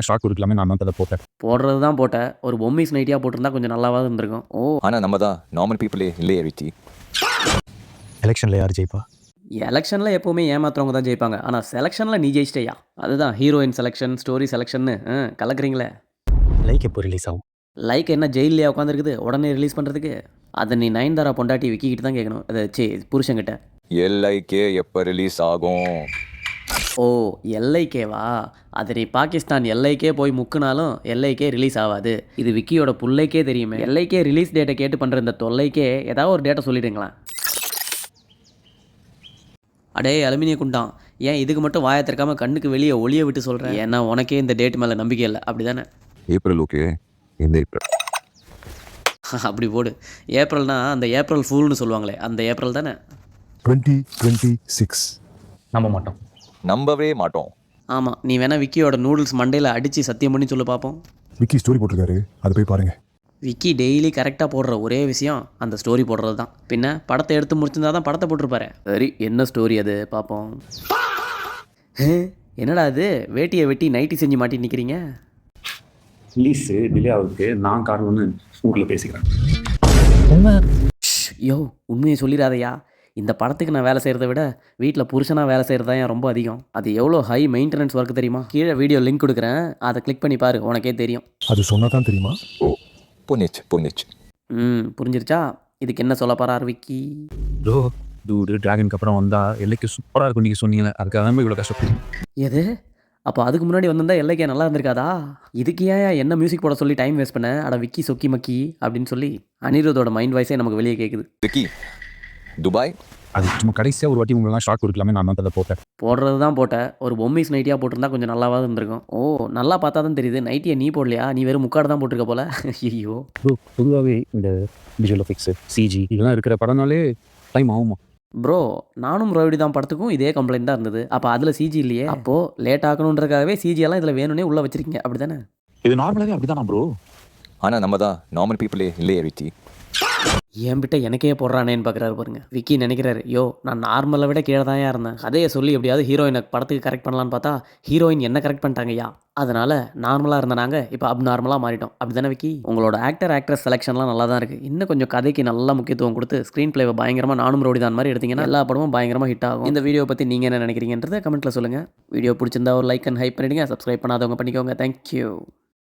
Short கொடுக்கலாமே நான் தான் போட்டேன். போடுறது தான் போட்டேன். ஒரு பொம்மை நைட்டியாக போட்டிருந்தா கொஞ்சம் நல்லாவாக இருந்திருக்கும். ஓ ஆனால் நம்ம தான் நார்மல் பீப்புளே இல்லையே ரித்தி. எலெக்ஷனில் யார் ஜெயிப்பா? எலெக்ஷனில் எப்போவுமே ஏமாத்துறவங்க தான் ஜெயிப்பாங்க. ஆனால் செலெக்ஷனில் நீ ஜெயிச்சிட்டியா? அதுதான் ஹீரோயின் செலெக்ஷன், ஸ்டோரி செலெக்ஷன்னு கலக்குறீங்களே. லைக் எப்போ ரிலீஸ் ஆகும்? லைக் என்ன ஜெயிலே உட்காந்துருக்குது உடனே ரிலீஸ் பண்ணுறதுக்கு? அதை நீ நயன்தாரா பொண்டாட்டி விக்கிக்கிட்டு தான் கேட்கணும். அதை புருஷங்கிட்ட. எல்ஐகே எப்போ ரிலீஸ் ஆகும்? ஓ எல்ஐகேவா? அது நீ பாகிஸ்தான் எல்ஐகே போய் முக்குனாலும் எல்ஐகே ரிலீஸ் ஆகாது. இது விக்கியோட புள்ளைக்கே தெரியுமே. எல்ஐகே ரிலீஸ் டேட்டை கேட்டு பண்ணுற இந்த தொல்லைக்கே ஏதாவது ஒரு டேட்டை சொல்லிடுங்களா? அடே அலுமினிய குண்டான், ஏன் இதுக்கு மட்டும் வாயை திறக்காம கண்ணுக்கு வெளியே ஒளிய விட்டு சொல்கிறேன்? ஏன்னா உனக்கே இந்த டேட் மேலே நம்பிக்கை இல்லை, அப்படி தானே? ஏப்ரல் ஓகே, இந்த ஏப்ரல் அப்படி போடு. ஏப்ரல்னா அந்த ஏப்ரல் ஃபூல்னு சொல்லுவாங்களே, அந்த ஏப்ரல் தானே? 2026 நம்ப மாட்டோம். நம்பவே மாட்டோம். ஆமாம், நீ வேணா விக்கியோட நூடுல்ஸ் மண்டையில் அடித்து சத்தியம் பண்ணி சொல்லு பார்ப்போம். விக்கி ஸ்டோரி போட்டிருக்காரு, அதை போய் பாருங்க. விக்கி டெய்லி கரெக்டாக போடுற ஒரே விஷயம் அந்த ஸ்டோரி போடுறது தான். பின்ன படத்தை எடுத்து முடிச்சிருந்தா தான் படத்தை போட்டிருப்பாரு. சரி, என்ன ஸ்டோரி அது பார்ப்போம். என்னடா அது, வேட்டியை வெட்டி நைட்டி செஞ்சு மாட்டி நிற்கிறீங்க? ரிலீஸ் டிலே ஆகுதுக்கு நான் காரணம்னு ஊரில் பேசிக்கிறேன். யோ உண்மையை சொல்லிடாதையா. இந்த படத்துக்கு நான் வேலை செய்கிறத விட வீட்டில் புருஷனாக வேலை செய்கிறது தான் ரொம்ப அதிகம். அது எவ்வளோ ஹை மெயின்டெனன்ஸ் ஒர்க் தெரியுமா? கீழே வீடியோ லிங்க் கொடுக்குறேன், அதை கிளிக் பண்ணி பாரு, உனக்கே தெரியும். அது சொன்னா தான் தெரியுமா? புரிஞ்சிச்சு. புரிஞ்சிருச்சா? இதுக்கு என்ன சொல்ல போறார் விக்கி? ப்ரோ டூடு டிராகனுக்கு அப்புறம் வந்தா எல்லைக்கு சூப்பராக இருக்கும் நீங்கள் சொன்னீங்களே, அதுக்காக தான் இவ்வளோ கஷ்டப்படும். எது? அப்போ அதுக்கு முன்னாடி வந்திருந்தா எல்லைக்கே நல்லா இருந்திருக்காதா? இதுக்கு ஏன் என்ன மியூசிக் போட சொல்லி டைம் வேஸ்ட் பண்ண? அட விக்கி சொக்கி மக்கி அப்படின்னு சொல்லி அனிருத்தோட மைண்ட் வாய்ஸே நமக்கு வெளியே கேட்குது. விக்கி துபாய் அது சும்மா கடைசியாக ஒரு வாட்டி உங்களெல்லாம் ஷார்ட் கொடுக்கலாமே நான் தான் போட்டேன். போடுறது தான் போட்டேன். ஒரு பொம்மை நைட்டியாக போட்டிருந்தா கொஞ்சம் நல்லாவாக இருந்திருக்கும். ஓ நல்லா பார்த்தா தான் தெரியுது, நைட்டியை நீ போடலையா? நீ வெறும் முக்காடு தான் போட்டிருக்க போல. ஐயோ ப்ரோ, பொதுவாகவே இந்த விஜுவல் எஃபெக்ட்ஸு சிஜி இதெல்லாம் இருக்கிற படம்னாலே டைம் ஆகுமா? ப்ரோ, நானும் ரோடி தான் படத்துக்கும் இதே கம்ப்ளைண்ட் தான் இருந்தது. அப்போ அதில் சிஜி இல்லையே, அப்போது லேட் ஆகணுன்றக்காகவே சிஜியெல்லாம் இதில் வேணும்னே உள்ளே வச்சிருக்கீங்க, அப்படி தானே? இது நார்மலாகவே அப்படி தானா ப்ரோ? ஆனால் நம்ம தான் நார்மல் பீப்புளே இல்லையே ரித்தி. என் பிட்ட எனக்கே போடுறானேன்னு பார்க்குறாரு பாருங்க. விக்கி நினைக்கிறாரு, யோ நான் நார்மலை விட கீழே தான் இருந்தேன். கதையை சொல்லி எப்படியாவது ஹீரோயினை படத்துக்கு கரெக்ட் பண்ணலான்னு பார்த்தா ஹீரோயின் என்ன கரெக்ட் பண்ணிட்டாங்கய்யா. அதனால நார்மலாக இருந்த நாங்கள் இப்போ அப் நார்மலாக மாறிட்டோம், அப்படி தானே விக்கி? உங்களோட ஆக்ட்ரஸ் செலெக்ஷன்லாம் நல்லா தான் இருக்குது. இன்னும் கொஞ்சம் கதைக்கு நல்லா முக்கியத்துவம் கொடுத்து ஸ்க்ரீன் பிளேவை பயங்கரமாக நானும் ரோடி தான் மாதிரி எடுத்தீங்கன்னா எல்லா படமும் பயங்கரமாக ஹிட் ஆகும். இந்த வீடியோ பற்றி நீங்கள் என்ன நினைக்கிறீங்கன்றதை கமெண்ட்டில் சொல்லுங்கள். வீடியோ பிடிச்சிருந்தா ஒரு லைக் அண்ட் ஹைப் பண்ணிடுங்க. சப்ஸ்கிரைப் பண்ணாதவங்க பண்ணிக்கோங்க. தேங்க்யூ.